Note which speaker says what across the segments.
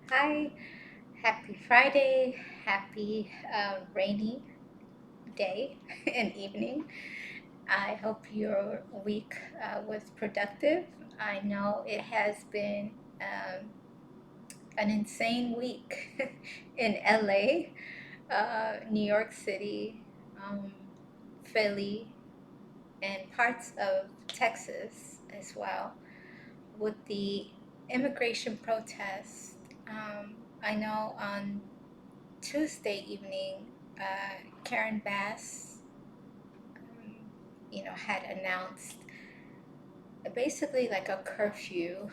Speaker 1: Hi, happy Friday, happy rainy day and evening. I hope your week was productive. I know it has been um, an insane week in LA, New York City, um, Philly, and parts of Texas as well with the immigration protests. I know on Tuesday evening, Karen Bass, um, had announced basically like a curfew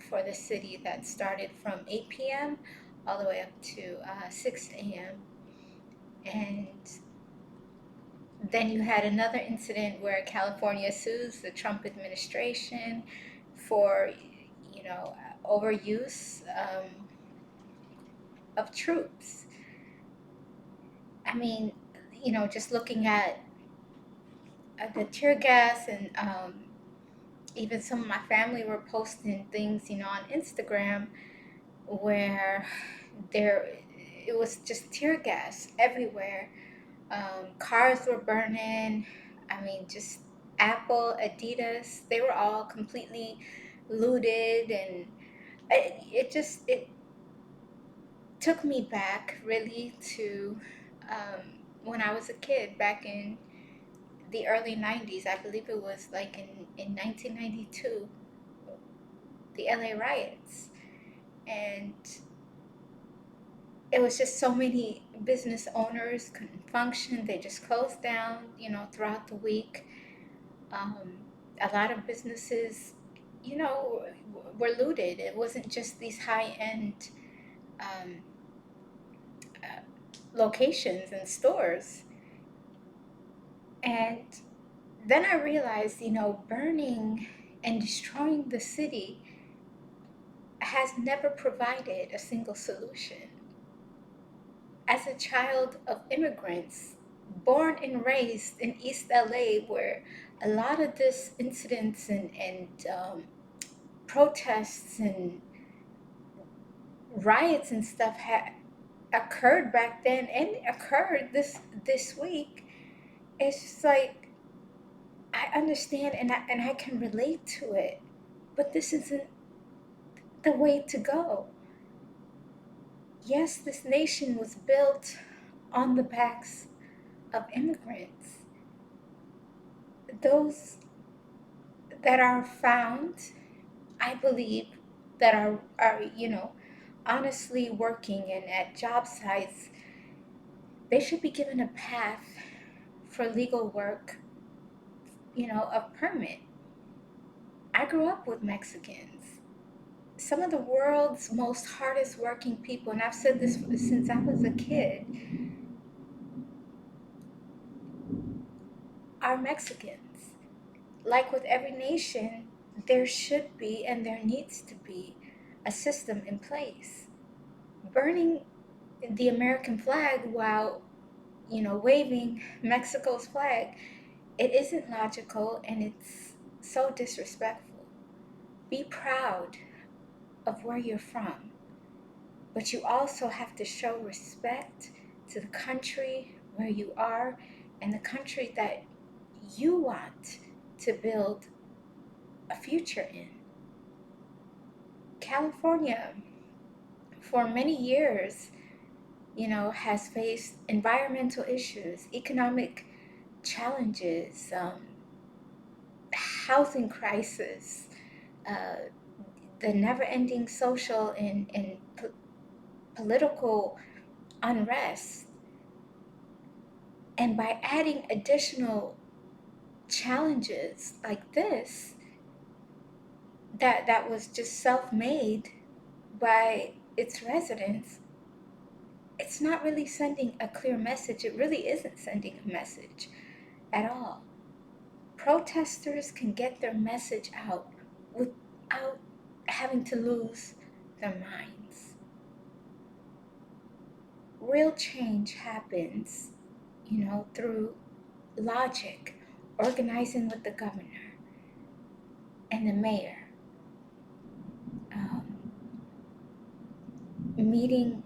Speaker 1: for the city that started from 8 p.m. all the way up to 6 a.m. And then you had another incident where California sues the Trump administration for, overuse of troops. I mean, just looking at the tear gas and even some of my family were posting things, on Instagram where there it was just tear gas everywhere. Cars were burning. I mean, just Apple, Adidas, they were all completely looted, and it took me back really to when I was a kid back in the early 90s. I believe it was like in 1992, the LA riots. And it was just so many business owners couldn't function. They just closed down, throughout the week. Um, a lot of businesses, were looted. It wasn't just these high end um, uh, locations and stores. And then I realized, burning and destroying the city has never provided a single solution. As a child of immigrants, born and raised in East LA, where a lot of this incidents and protests and riots and stuff had occurred back then and occurred this week, it's just like I understand and I can relate to it, but this isn't the way to go. Yes, this nation was built on the backs of immigrants. Those that are found, I believe, that are honestly working and at job sites, they should be given a path for legal work, a permit. I grew up with Mexicans, some of the world's most hardest working people, and I've said this since I was a kid, are Mexicans. Like with every nation, there should be and there needs to be a system in place. Burning the American flag while, waving Mexico's flag, it isn't logical and it's so disrespectful. Be proud of where you're from, but you also have to show respect to the country where you are and the country that you want to build a future in. California, for many years, has faced environmental issues, economic challenges, housing crisis, uh, the never-ending social and political unrest. And by adding additional challenges like this, that was just self-made by its residents, it's not really sending a clear message. It really isn't sending a message at all. Protesters can get their message out without having to lose their minds. Real change happens, through logic, organizing with the governor and the mayor, um, meeting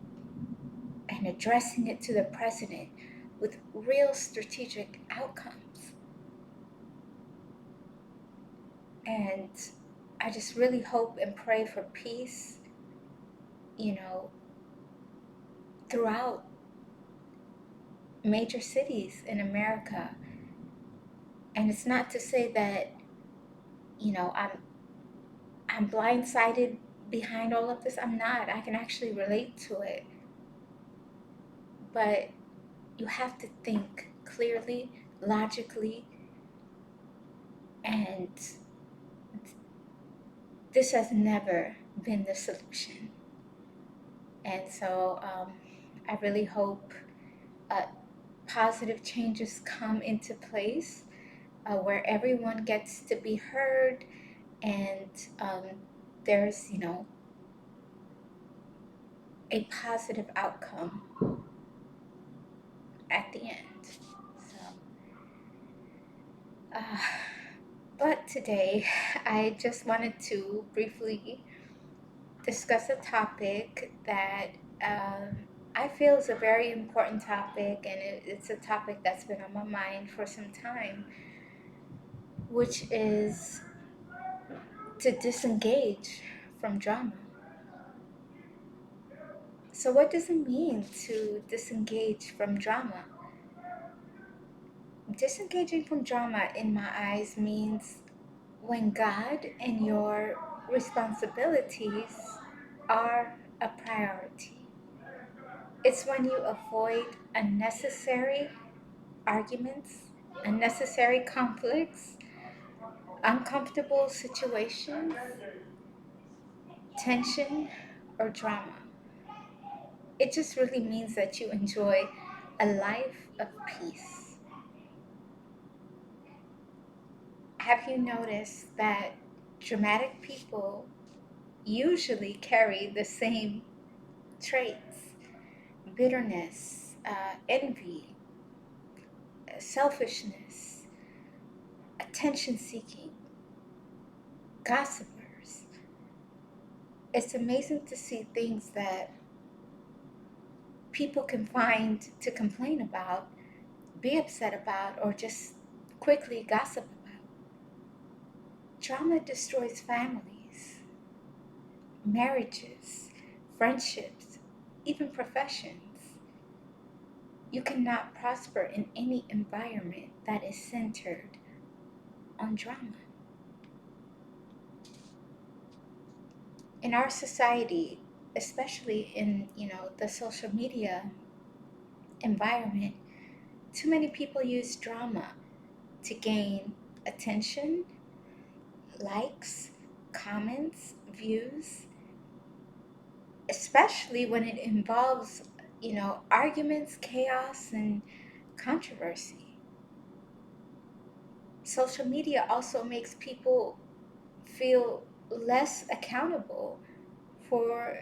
Speaker 1: and addressing it to the president with real strategic outcomes. And I just really hope and pray for peace, you know, throughout major cities in America. And it's not to say that, I'm blindsided behind all of this. I'm not. I can actually relate to it. But you have to think clearly, logically, and this has never been the solution. And so I really hope uh, positive changes come into place where everyone gets to be heard, and there's, a positive outcome at the end. So, uh, but today I just wanted to briefly discuss a topic that I feel is a very important topic, and it's a topic that's been on my mind for some time, which is to disengage from drama. So, what does it mean to disengage from drama? Disengaging from drama, in my eyes, means when God and your responsibilities are a priority. It's when you avoid unnecessary arguments, unnecessary conflicts, uncomfortable situations, tension, or drama. It just really means that you enjoy a life of peace. Have you noticed that dramatic people usually carry the same traits? Bitterness, envy, selfishness, attention seeking, gossipers. It's amazing to see things that people can find to complain about, be upset about, or just quickly gossip about. Drama destroys families, marriages, friendships, even professions. You cannot prosper in any environment that is centered on drama. In our society, especially in, the social media environment, too many people use drama to gain attention, likes, comments, views, especially when it involves, arguments, chaos, and controversy. Social media also makes people feel less accountable for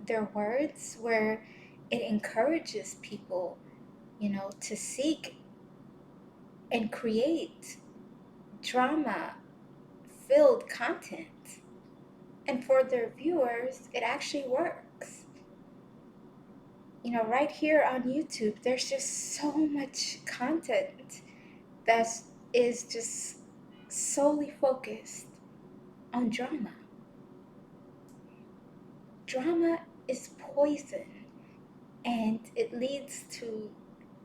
Speaker 1: their words, where it encourages people, to seek and create drama filled content. And for their viewers, it actually works. Right here on YouTube, there's just so much content that is just solely focused on drama. Drama is poison, and it leads to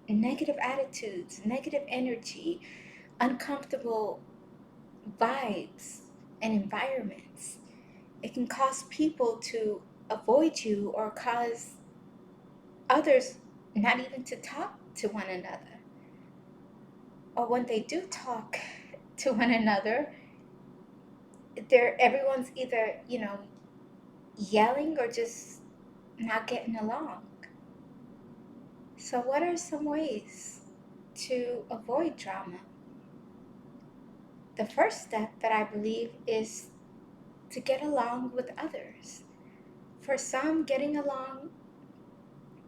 Speaker 1: negative attitudes, negative energy, uncomfortable vibes and environments. It can cause people to avoid you or cause others not even to talk to one another. Or when they do talk to one another, everyone's either, yelling or just not getting along. So what are some ways to avoid drama? The first step that I believe is to get along with others. For some, getting along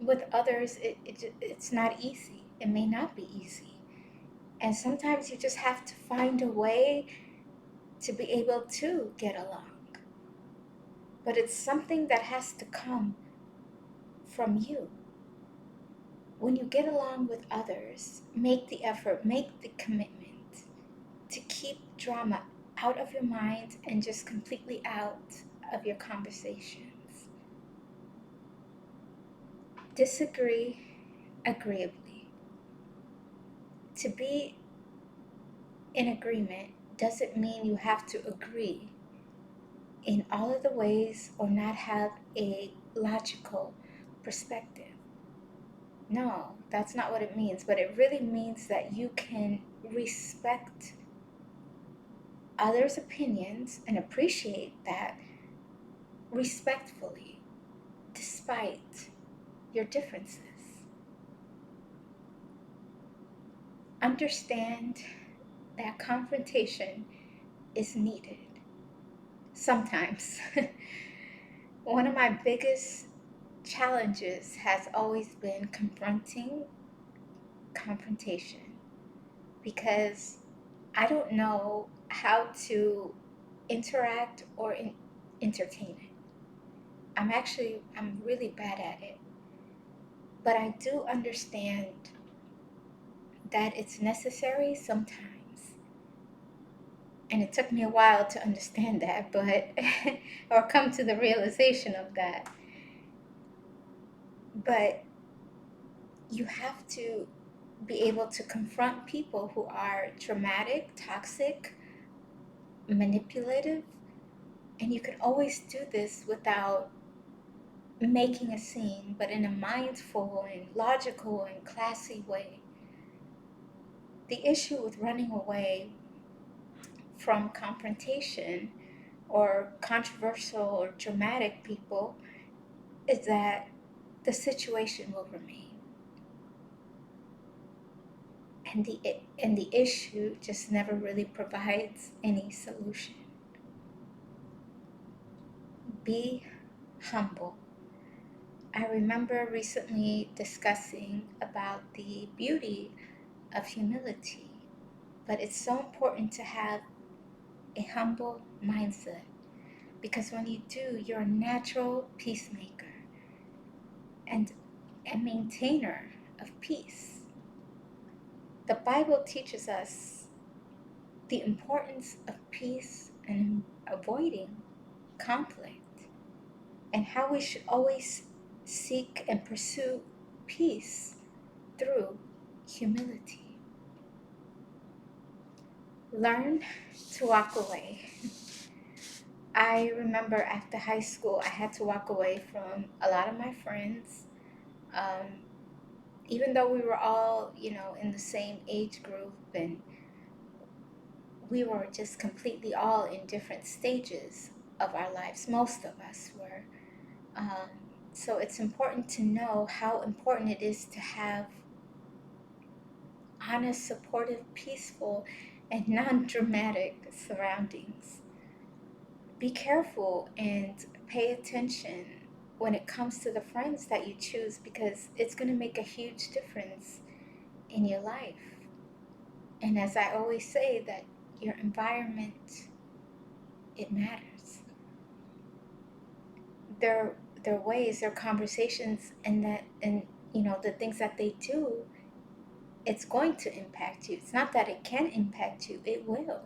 Speaker 1: with others, it's not easy. It may not be easy. And sometimes you just have to find a way to be able to get along. But it's something that has to come from you. When you get along with others, make the effort, make the commitment to keep drama out of your mind and just completely out of your conversations. Disagree agreeably. To be in agreement doesn't mean you have to agree in all of the ways or not have a logical perspective. No, that's not what it means. But it really means that you can respect others' opinions and appreciate that respectfully, despite your differences. Understand that confrontation is needed sometimes. One of my biggest challenges has always been confronting confrontation because I don't know how to interact or entertain it. I'm really bad at it. But I do understand that it's necessary sometimes. And it took me a while to understand that, but or come to the realization of that. But you have to be able to confront people who are dramatic, toxic, manipulative, and you can always do this without making a scene, but in a mindful and logical and classy way. The issue with running away from confrontation or controversial or dramatic people is that the situation will remain. And the issue just never really provides any solution. Be humble. I remember recently discussing about the beauty of humility, but it's so important to have a humble mindset because when you do, you're a natural peacemaker and a maintainer of peace. The Bible teaches us the importance of peace and avoiding conflict, and how we should always seek and pursue peace through humility. Learn to walk away. I remember after high school, I had to walk away from a lot of my friends. Um, Even though we were all, in the same age group and we were just completely all in different stages of our lives, most of us were. Um, so it's important to know how important it is to have honest, supportive, peaceful, and non dramatic surroundings. Be careful and pay attention when it comes to the friends that you choose because it's going to make a huge difference in your life. And as I always say, that your environment, it matters. Their ways, their conversations, and the things that they do, it's going to impact you. It's not that it can impact you, it will.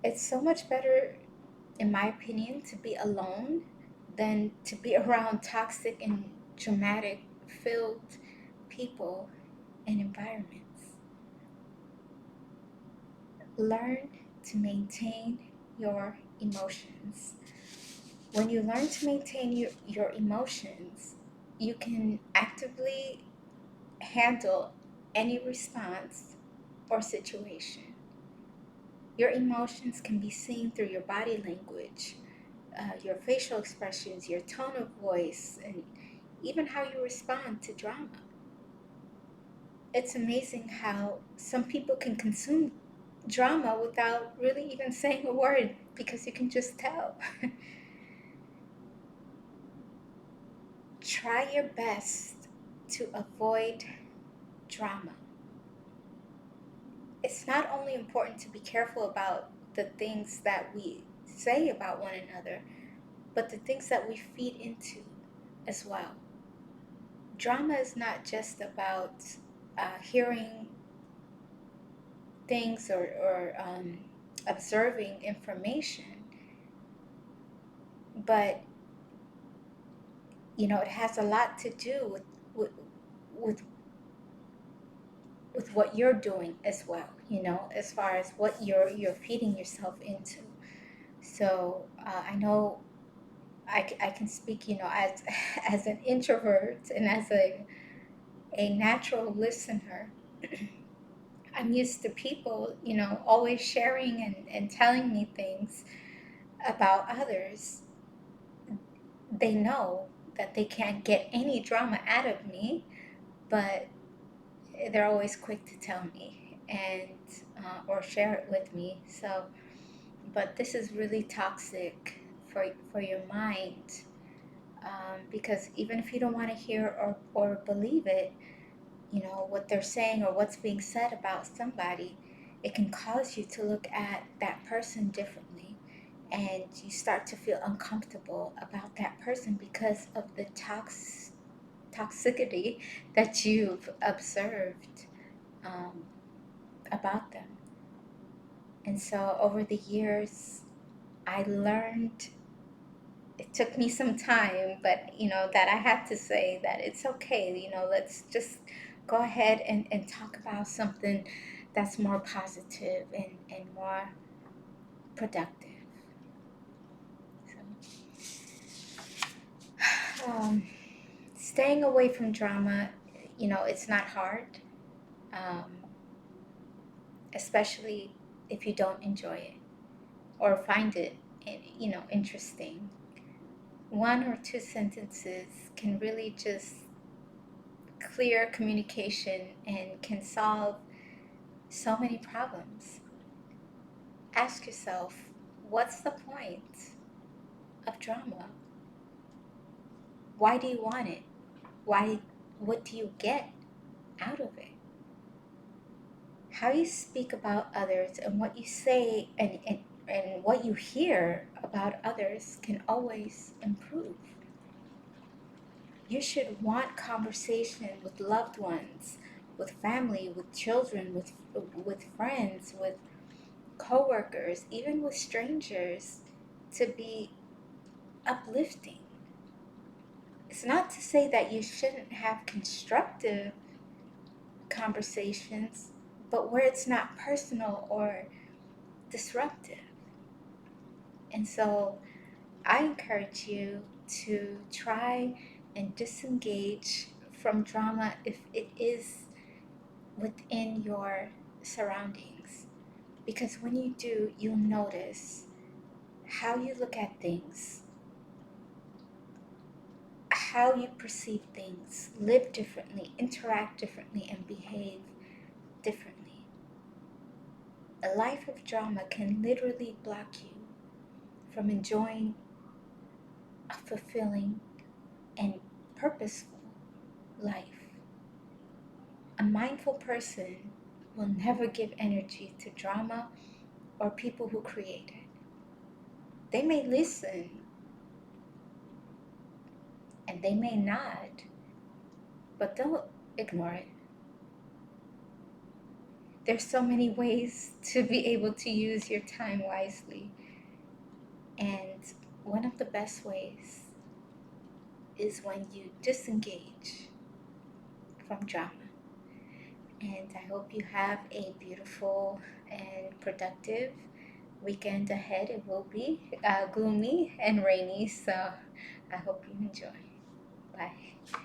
Speaker 1: It's so much better, in my opinion, to be alone than to be around toxic and dramatic filled people and environments. Learn to maintain your emotions. When you learn to maintain your emotions, you can actively handle any response or situation. Your emotions can be seen through your body language, your facial expressions, your tone of voice, and even how you respond to drama. It's amazing how some people can consume drama without really even saying a word because you can just tell. Try your best to avoid drama. It's not only important to be careful about the things that we say about one another, but the things that we feed into as well. Drama is not just about hearing things or observing information, but it has a lot to do with with, with what you're doing as well. As far as what you're feeding yourself into. So I know I can speak, as as an introvert and as a natural listener. I'm used to people, always sharing and telling me things about others. They know that they can't get any drama out of me, but they're always quick to tell me and or share it with me. So, but this is really toxic for your mind, because even if you don't want to hear or believe it, what they're saying or what's being said about somebody, it can cause you to look at that person differently, and you start to feel uncomfortable about that person because of the toxicity that you've observed um, about them. And so over the years, I learned, it took me some time, but that I had to say that it's okay, let's just go ahead and talk about something that's more positive and more productive. So, staying away from drama, it's not hard, um, especially if you don't enjoy it or find it, interesting. One or two sentences can really just clear communication and can solve so many problems. Ask yourself, what's the point of drama? Why do you want it? Why? What do you get out of it? How you speak about others and what you say and what you hear about others can always improve. You should want conversation with loved ones, with family, with children, with friends, with coworkers, even with strangers, to be uplifting. It's not to say that you shouldn't have constructive conversations, but where it's not personal or disruptive. And so I encourage you to try and disengage from drama if it is within your surroundings. Because when you do, you'll notice how you look at things, how you perceive things, live differently, interact differently, and behave differently. A life of drama can literally block you from enjoying a fulfilling and purposeful life. A mindful person will never give energy to drama or people who create it. They may listen and they may nod, but they'll ignore it. There's so many ways to be able to use your time wisely. And one of the best ways is when you disengage from drama. And I hope you have a beautiful and productive weekend ahead. It will be gloomy and rainy, so I hope you enjoy. Bye.